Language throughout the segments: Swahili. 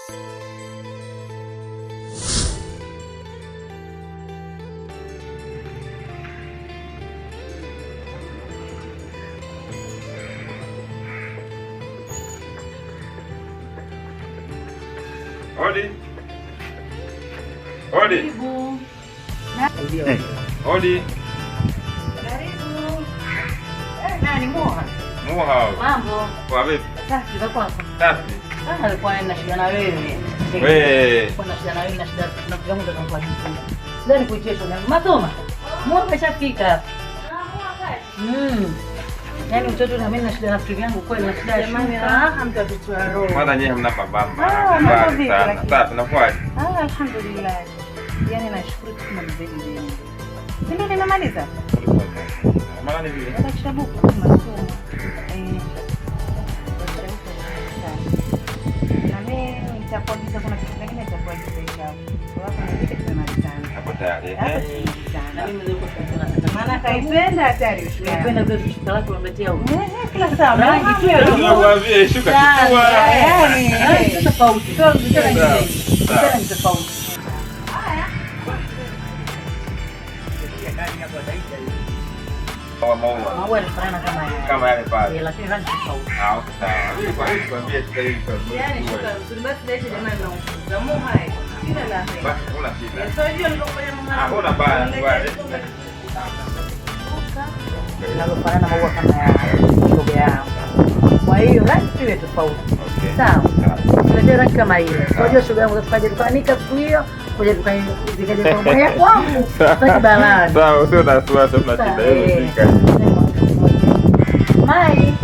Odi. Odi. Odi. Karibu. Nani Moha? Moha. Mambo. Kwa vipi? Safi za kwako. Safi. Alikuwa na shida na wewe. Wewe. Kuna shida na wewe na shida na kiwango cha kwa hiyo. Leo nikuitisha na Matoma. Moha ameshafika. Yaani mtoto na mimi na shida na vitu vyangu kweli na shida ya shule. Hamtatoa roho. Mwana nyewe mnapa bamba. Sana. Safi nafuaje? Alhamdulillah. Yaani nashukuru kwa mzee wangu. Ndio nimemaliza. Mara ni vile. Hata kitabu kwa masomo. Na mimi nitakuagiza kuna kitu kingine nitakuagiza hapo. Kwa sababu ni kitu tunamalizana. Hapo tayari. Na mimi ndio kwa maana kaipenda hatari ushukuru. Kaipenda vile shuka lako unaletea huko. Kila saa rangi tu hiyo. Mwambie shuka kichwa. Yaani tofauti. Tofauti. Tofauti. Maua yanafanana kama yale pale. Lakini rangi tofauti. Okay sawa. Kwa hiyo tuambie tutaifa. Yaani shuka basi leo jamani na Moha hai. Kila la hai. Basi kuna shida. Sio hiyo nilipofanya mama. Hakuna baya bwana. Yanafanana na maua kama ya shoga yangu. Kwa hiyo rangi tu tofauti. Sawa. Ndio rangi kama ile. Unajua shoga yangu tukaje tukanika siku hiyo. Kuja tukazikaje kwa moyo wangu. Sasa balani. Sawa, sio na wasiwasi, tuna shida hiyo shika. Mai.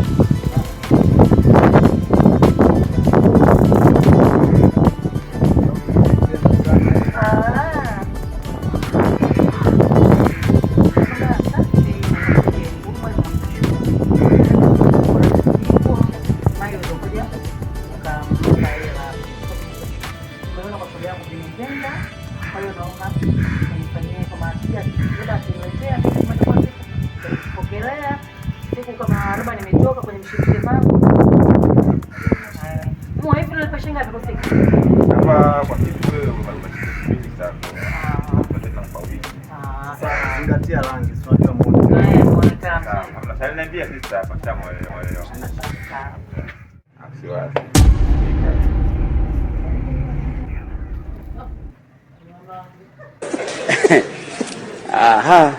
Kwa hiyo naomba nifanyie kama muda kuniletea pokelea siku kama roba nimetoka kwenye mshiriki zangu. Mwa hivi nilipa shilingi ngapi kwa siku? Hapa kwa siku wewe unalipa shilingi sana. Sasa zingatia rangi, unajua muone. Muonekano. Hamna sasa niambia sisi hapa kama wewe. Asiwazi. Aha.